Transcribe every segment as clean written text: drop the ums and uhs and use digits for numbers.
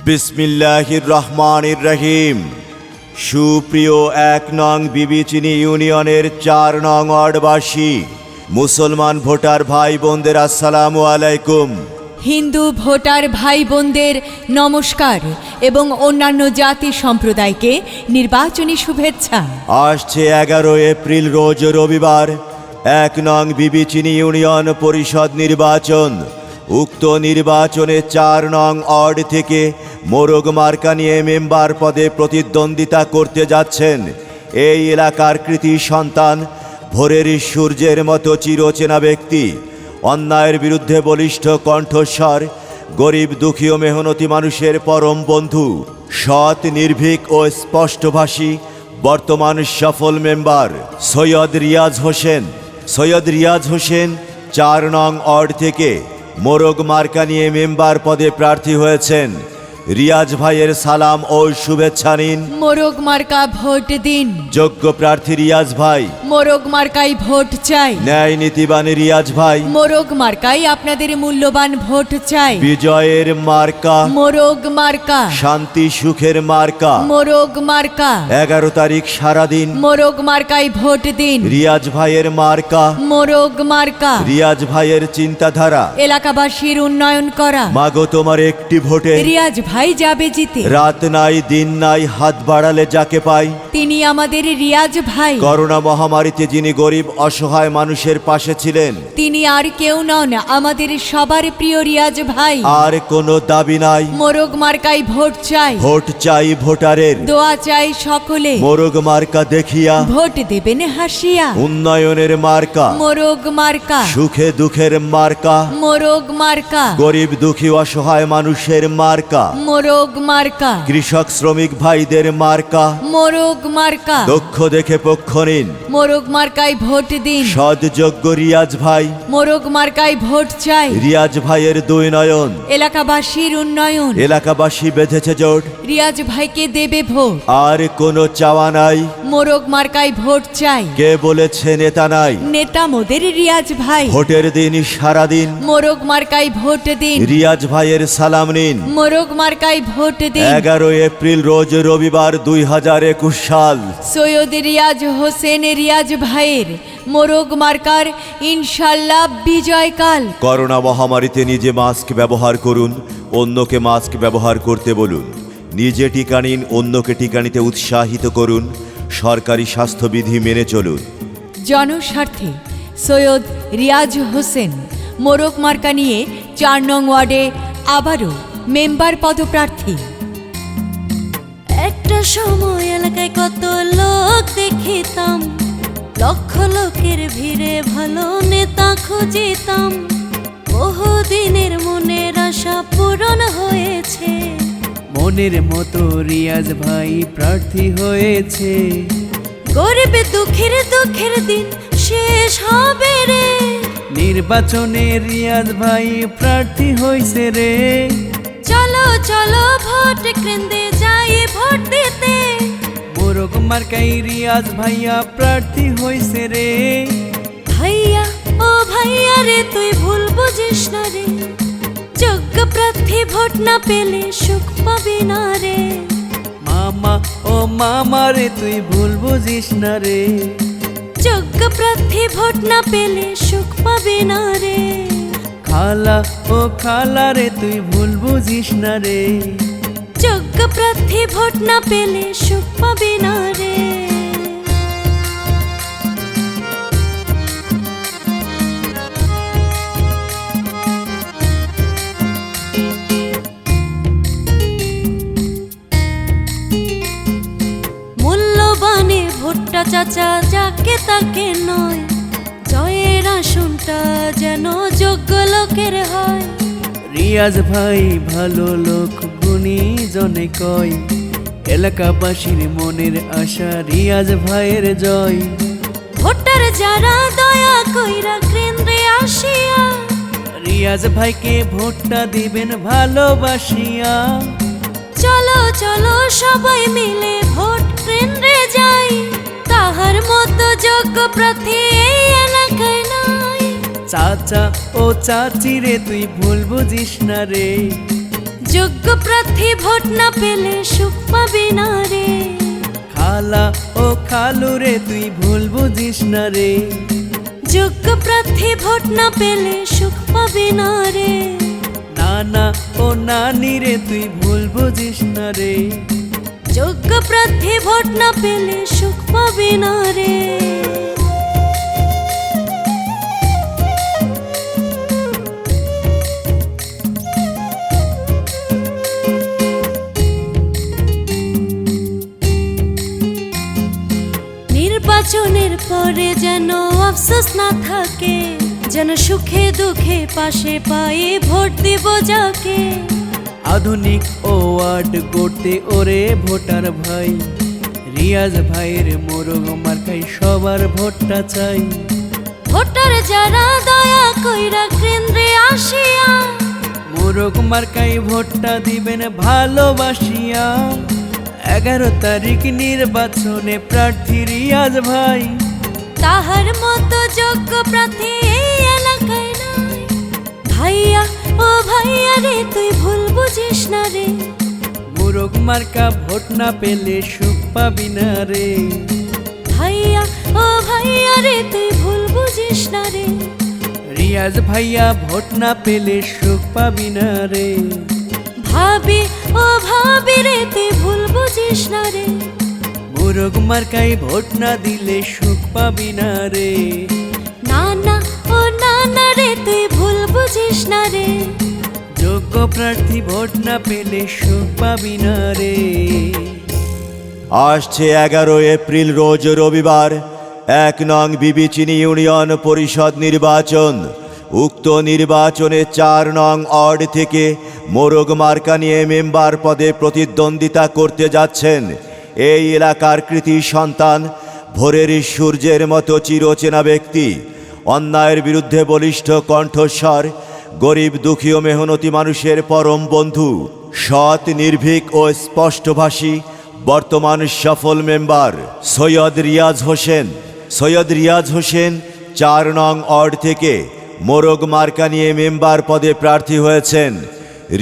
বিসমিল্লাহির রহমানির রহিম। সুপ্রিয় ১ নং বিবিচিনি ইউনিয়নের ৪ নং ওয়ার্ডবাসী মুসলমান ভোটার ভাই বোনদের আসসালামু আলাইকুম। হিন্দু ভোটার ভাই বোনদের নমস্কার এবং অন্যান্য জাতি সম্প্রদায়কে নির্বাচনী শুভেচ্ছা। আসছে ১১ এপ্রিল রোজ রবিবার ১ নং বিবিচিনি ইউনিয়ন পরিষদ নির্বাচন। উক্ত নির্বাচনে ৪ নং ওয়ার্ড থেকে মোরগ মার্কা নিয়ে মেম্বার পদে প্রতিদ্বন্দ্বিতা করতে যাচ্ছেন এই এলাকার কৃতি সন্তান, ভোরের সূর্যের মতো চিরচেনা ব্যক্তি, অন্যায়ের বিরুদ্ধে বলিষ্ঠ কণ্ঠস্বর, গরিব দুঃখী ও মেহনতি মানুষের পরম বন্ধু, সৎ নির্ভীক ও স্পষ্টভাষী বর্তমান সফল মেম্বার সৈয়দ রিয়াজ হোসেন। সৈয়দ রিয়াজ হোসেন ৪ নং ওয়ার্ড থেকে মোরগ মার্কা নিয়ে মেম্বার পদে প্রার্থী হয়েছেন। রিয়াজ ভাইয়ের সালাম ও শুভেচ্ছা নিন। মোরগ মার্কা ভোট দিন। যোগ্য প্রার্থী রিয়াজ ভাই, মোরগ মার্কাই ভোট চাই। ন্যায় নীতিবান রিয়াজ ভাই, মোরগ মার্কাই আপনাদের মূল্যবান ভোট চাই। বিজয়ের মার্কা, মোরগ মার্কা, শান্তি সুখের মার্কা। মোরগ মার্কা। ১১ তারিখ সারাদিন মোরগ মার্কাই ভোট দিন। রিয়াজ ভাইয়ের মার্কা, মোরগ মার্কা। রিয়াজ ভাইয়ের চিন্তাধারা, এলাকাবাসীর উন্নয়ন করা। মাগো তোমার একটি ভোটে রিয়াজ ভাই যাবে জিতে। রাত নাই দিন নাই হাত বাড়ালে যাকে পাই, তিনি আমাদের রিয়াজ ভাই। করোনা মহামারীতে যিনি গরিব অসহায় মানুষের পাশে ছিলেন, তিনি আর কেউ নন, আমাদের সবার প্রিয় রিয়াজ ভাই। আর কোনো দাবি নাই, মোরগ মার্কাই ভোট চাই। ভোট চাই ভোটারের, দোয়া চাই সকলে। মোরগ মার্কা দেখিয়া ভোট দেবেন হাসিয়া। উন্নয়নের মার্কা, মোরগ মার্কা। সুখে দুঃখের মার্কা, মোরগ মার্কা। গরিব দুঃখী অসহায় মানুষের মার্কা, মোরগ মার্কা। কৃষক শ্রমিক ভাইদের মার্কা, মোরগ মার্কা। দক্ষ দেখে পক্ষ নিন। মোরগ মার্কাই ভোট দিন। সৎযোগ্য রিয়াজ ভাই, মোরগ মার্কাই ভোট চাই। রিয়াজ ভাইয়ের ২ নয়ন, এলাকাবাসীর উন্নয়ন। এলাকাবাসী বেঁধেছে জোট, রিয়াজ ভাইকে দেবে ভোট। আর কোনো চাওয়া নাই। মোরগ মার্কাই ভোট চাই। কে বলেছে নেতা নাই, নেতা মোদের রিয়াজ ভাই। ভোটের দিন সারাদিন মোরগ মার্কাই ভোট দিন। রিয়াজ ভাইয়ের সালাম নিন। মোরগ মার্কাই ভোট দিন। ১১ এপ্রিল রোজ রবিবার ২০২১ সাল। সৈয়দ রিয়াজ হোসেন রিয়াজ ভাইয়ের মোরগ মার্কার ইনশাল্লাহ বিজয়কাল। করোনা মহামারীতে নিজে মাস্ক ব্যবহার করুন, অন্যকে মাস্ক ব্যবহার করতে বলুন। নিজে টিকা নিন, অন্যকে টিকা নিতে উৎসাহিত করুন। সরকারি স্বাস্থ্যবিধি মেনে চলুন। জনস্বার্থে সৈয়দ রিয়াজ হোসেন মোরগ মার্কা নিয়ে ৪ নং ওয়ার্ডে আবারও মেম্বার পদপ্রার্থী। একটা সময় এলাকায় কত লোক দেখিতাম, লক্ষ লোকের ভিড়ে ভালো নেতা খুঁজিতাম। বহুদিনের মনের আশা পূরণ হয়েছে, মনের মতো রিয়াজ ভাই প্রার্থী হয়েছে। গরিব দুঃখের দিন শেষ হবে রে। নির্বাচনে রিয়াজ ভাই প্রার্থী হয়েছে রে। চলো চলো ভোট কেন্দ্রে যাই ভোট দিতে। মোরগ মার্কাই রিয়াজ ভাইয়া প্রার্থী হয়েছে রে। ভাইয়া ও ভাইয়া রে, তুই ভুল বুঝিস না রে। যোগ্য প্রার্থী ভোট না পেলে সুখ পাবি না রে। মামা ও মামা রে, তুই ভুল বুঝিস না রে। যোগ্য প্রার্থী ভোট না পেলে সুখ পাবি না রে। খালা ও খালা রে, তুই ভুল বুঝিস না রে। যোগ্য প্রার্থী ভোট না পেলে সুখ পাবি না রে। মূল্যবানে ভোটটা চাচা, যাকে তাকে নয়। জয়ের আসনটা যেন যোগ্য লোকের হয়। রিয়াজ ভাই ভালো লোক, গুণী জনে কয়। এলাকাবাসীর মনের আশা রিয়াজ ভাইয়ের জয়। ভোটার যারা দয়া কইরা কেন্দ্রে আসিয়া, রিয়াজ ভাইকে ভোটটা দিবেন ভালোবাসিয়া। চলো চলো সবাই মিলে ভোট কেন্দ্রে যাই। তাহার মতো যোগ্য প্রার্থী এই এলাকায় নাই। চাচা ও চাচি রে, তুই ভুল বুঝিস না রে। যোগ্য প্রার্থী ভোট না পেলে সুখ পাবি না রে। খালা ও খালু রে তুই ভুল বুঝিস না রে। যোগ্য প্রার্থী ভোট না পেলে সুখ পাবি না রে। নানা ও নানি রে তুই ভুল বুঝিস না রে। যোগ্য প্রার্থী ভোট না পেলে সুখ পাবি না রে। নির্বাচনের পরে যেন আফসোস না থাকে, যেন সুখে দুঃখে পাশে পায়ে ভোট দিব যাকে। আধুনিক ও ওয়ার্ড গড়তে ওরে ভোটার ভাই, রিয়াজ ভাইয়ের মোরগ মার্কাই সবার ভোটটা চাই। ভোটার যারা দয়া কইরা কেন্দ্রে আসিয়া, মোরগ মার্কাই ভোটটা দিবেন ভালোবাসিয়া। 11 তারিখ নির্বাচনে প্রার্থী রিয়াজ ভাই, তাহার মতো যোগ্য প্রার্থী এই এলাকায় নাই। ভাইয়া ও ভাইয়া রে তুই ভুল বুঝিস না রে। মোরগ মার্কা ভোট না পেলে সুখ পাবি না রে। ভাইয়া ও ভাইয়া রে তুই ভুল বুঝিস না রে। রিয়াজ ভাইয়া ভোট না পেলে সুখ পাবি না রে। ভাবি ও ভাবি রে তুই ভুল বুঝিস না রে। মোরগ মার্কাই ভোট না দিলে সুখ পাবি না রে। নানা ও নানা রে তুই ভুল বুঝিস না রে। যোগ্য প্রার্থী ভোট না পেলে সুখ পাবি না রে। আসছে 11 এপ্রিল রোজ রবিবার 1 নং বিবিচিনি ইউনিয়ন পরিষদ নির্বাচন। উক্ত নির্বাচনে 4 নং ওয়ার্ড থেকে মোরগ মার্কা নিয়ে মেম্বার পদে প্রতিদ্বন্দ্বিতা করতে যাচ্ছেন এই এলাকার কৃতি সন্তান, ভোরের সূর্যের মতো চিরচেনা ব্যক্তি, অন্যায়ের বিরুদ্ধে বলিষ্ঠ কণ্ঠস্বর, গরিব দুঃখী ও মেহনতি মানুষের পরম বন্ধু, সৎ নির্ভীক ও স্পষ্টভাষী বর্তমান সফল মেম্বার সৈয়দ রিয়াজ হোসেন। সৈয়দ রিয়াজ হোসেন 4 নং ওয়ার্ড থেকে মোরগ মার্কা নিয়ে মেম্বার পদে প্রার্থী হয়েছেন।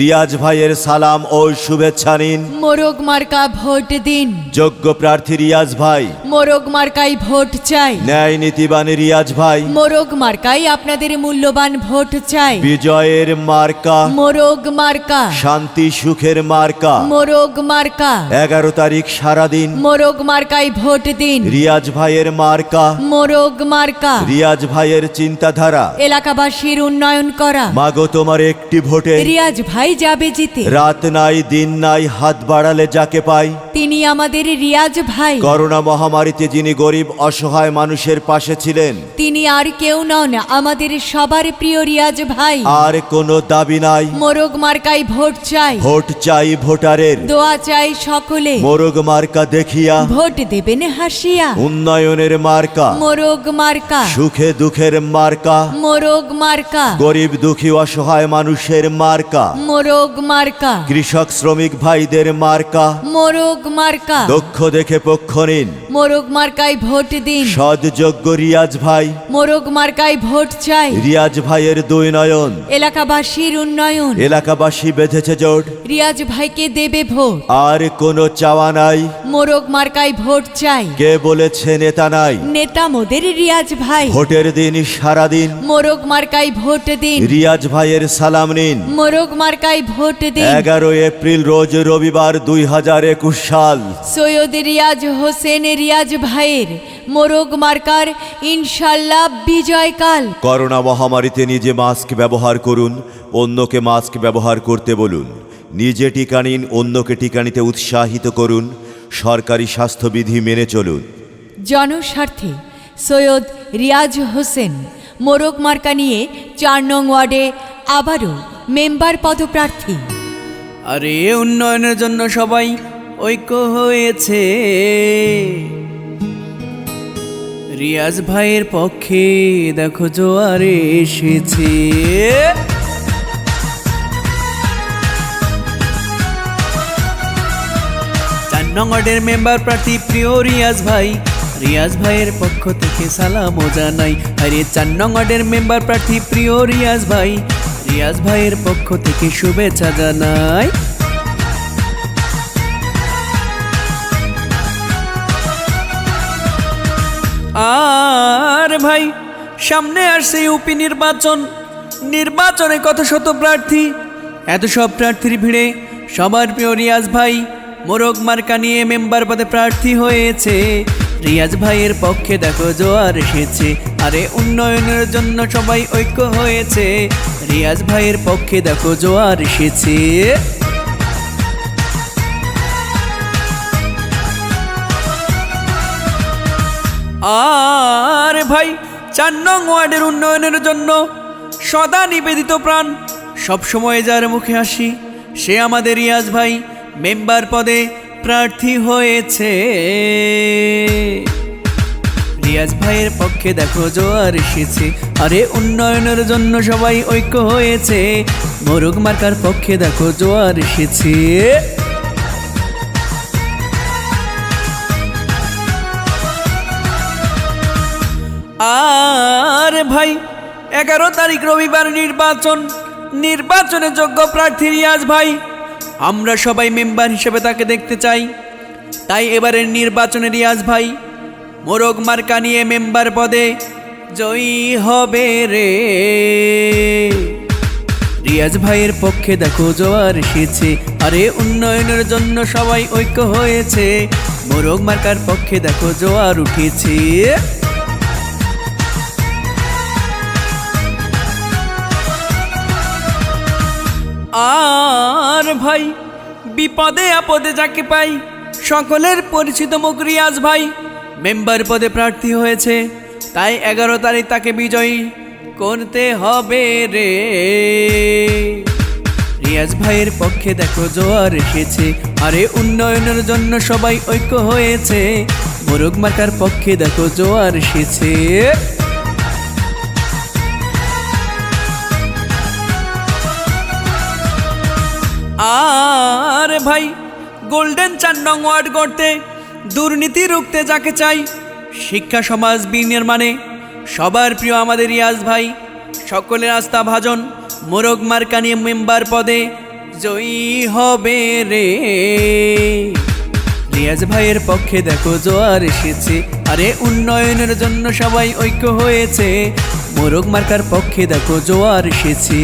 রিয়াজ ভাইয়ের সালাম ও শুভেচ্ছা নিন। মোরগ মার্কা ভোট দিন। যোগ্য প্রার্থী রিয়াজ ভাই, মোরগ মার্কাই ভোট চাই। ন্যায় নীতিবান রিয়াজ ভাই, মোরগ মার্কাই আপনাদের মূল্যবান ভোট চাই। বিজয়ের মার্কা, মোরগ মার্কা, শান্তি সুখের মার্কা। মোরগ মার্কা, 11 তারিখ সারাদিন মোরগ মার্কাই ভোট দিন। রিয়াজ ভাইয়ের মার্কা, মোরগ মার্কা, রিয়াজ ভাইয়ের চিন্তাধারা। এলাকাবাসীর উন্নয়ন করা। মাগো তোমার একটি ভোটে রিয়াজ ভাই যাবে জিতে। রাত নাই দিন নাই হাত বাড়ালে যাকে পাই, তিনি আমাদের রিয়াজ ভাই। করোনা মহামারীতে যিনি গরিব অসহায় মানুষের পাশে ছিলেন, তিনি আর কেউ নন, আমাদের সবার প্রিয় রিয়াজ ভাই। আর কোনো দাবি নাই, মোরগ মার্কাই ভোট চাই। ভোট চাই ভোটারের, দোয়া চাই সকলে। মোরগ মার্কা দেখিয়া ভোট দেবেন হাসিয়া। উন্নয়নের মার্কা, মোরগ মার্কা, সুখে দুঃখের মার্কা, মোরগ মার্কা, গরিব দুঃখী অসহায় মানুষের মার্কা, মোরগ মার্কা, কৃষক শ্রমিক ভাইদের মার্কা। মোরগ মার্কা, দক্ষ দেখে পক্ষ নিন, মোরগ মার্কাই ভোট দিন। সৎযোগ্য রিয়াজ ভাই, মোরগ মার্কাই ভোট চাই। রিয়াজ ভাইয়ের 2 নয়ন, এলাকাবাসীর উন্নয়ন। এলাকাবাসী বেঁধেছে জোট, রিয়াজ ভাইকে দেবে ভোট। আর কোনো চাওয়া নাই। মোরগ মার্কাই ভোট চাই। কে বলেছে নেতা নাই, নেতা মোদের রিয়াজ ভাই। ভোটের দিন সারাদিন মোরগ মার্কাই ভোট দিন। রিয়াজ ভাইয়ের সালাম নিন। মোরগ মার্কাই ভোট দিন। 11 এপ্রিল রোজ রবিবার 2021 সাল। সৈয়দ রিয়াজ হোসেন রিয়াজ ভাইয়ের মোরগ মার্কার ইনশাল্লাহ বিজয়কাল। করোনা মহামারীতে নিজে মাস্ক ব্যবহার করুন, অন্যকে মাস্ক ব্যবহার করতে বলুন। নিজে টিকা নিন, অন্যকে টিকা নিতে উৎসাহিত করুন। সরকারি স্বাস্থ্যবিধি মেনে চলুন। জনস্বার্থে সৈয়দ রিয়াজ হোসেন মোরগ মার্কা নিয়ে 4 নং ওয়ার্ডে আবারও মেম্বার পদপ্রার্থী। আরে উন্নয়নের জন্য সবাই ঐক্য হয়েছে, রিয়াজ ভাইয়ের পক্ষে দেখো জোয়ারে এসেছে। 4 নং ওয়ার্ডের মেম্বার প্রার্থী প্রিয় রিয়াজ ভাই, রিয়াজ ভাইয়ের পক্ষ থেকে সালামও জানাই। আরে 4 নং ওয়ার্ডের মেম্বার প্রার্থী প্রিয় রিয়াজ ভাই, রিয়াজ ভাইয়ের পক্ষ থেকে শুভেচ্ছা জানাই। ভাই সামনে আসছে ইউপি নির্বাচন, নির্বাচনে কত শত প্রার্থী, এত সব প্রার্থীর ভিড়ে সবার প্রিয় রিয়াজ ভাই মোরগ মার্কা নিয়ে মেম্বার পদে প্রার্থী হয়েছে। রিয়াজ ভাইয়ের পক্ষে দেখো জোয়ার এসেছে, আরে উন্নয়নের জন্য সবাই ঐক্য হয়েছে। রিয়াজ ভাইয়ের পক্ষে দেখো জোয়ার এসেছে। আর ভাই 4 নং ওয়ার্ডের উন্নয়নের জন্য সদা নিবেদিত প্রাণ, সবসময় যার মুখে হাসি, সে আমাদের রিয়াজ ভাই মেম্বার পদে প্রার্থী হয়েছে। রিয়াজ ভাইয়ের পক্ষে দেখো জোয়ার এসেছে, আরে উন্নয়নের জন্য সবাই ঐক্য হয়েছে। মোরগ মার্কার পক্ষে দেখো জোয়ার এসেছে। আর ভাই 11 তারিখ রবিবার নির্বাচন, নির্বাচনে যোগ্য প্রার্থী রিয়াজ ভাই, আমরা সবাই মেম্বার হিসেবে তাকে দেখতে চাই। তাই এবারের নির্বাচনে রিয়াজ ভাই মোরগ মার্কা নিয়ে মেম্বার পদে জয়ী হবে রে। রিয়াজ ভাইয়ের পক্ষে দেখো জোয়ার এসেছে, আরে উন্নয়নের জন্য সবাই ঐক্য হয়েছে। মোরগ মার্কার পক্ষে দেখো জোয়ার উঠেছে। আর ভাই বিপদে আপদে যাকে পাই সকলের পরিচিত মুখ রিয়াজ ভাই মেম্বার পদে প্রার্থী হয়েছে। তাই 11 তারিখ তাকে বিজয়ী করতে হবে রে। রিয়াজ ভাইয়ের পক্ষে দেখো জোয়ার এসেছে, আরে উন্নয়নের জন্য সবাই ঐক্য হয়েছে। মোরগ মার্কার পক্ষে দেখো জোয়ার এসেছে। আর ভাই গোল্ডেন 4 নং ওয়ার্ড করতে দুর্নীতি রুখতে যাকে চাই, শিক্ষা সমাজ বিনির্মাণে সবার প্রিয় আমাদের রিয়াজ ভাই সকলের আস্থা ভাজন মোরগ মার্কা নিয়ে মেম্বার পদে জয়ী হবে রে। রিয়াজ ভাইয়ের পক্ষে দেখো জোয়ার এসেছে, আরে উন্নয়নের জন্য সবাই ঐক্য হয়েছে। মোরগ মার্কার পক্ষে দেখো জোয়ার এসেছে।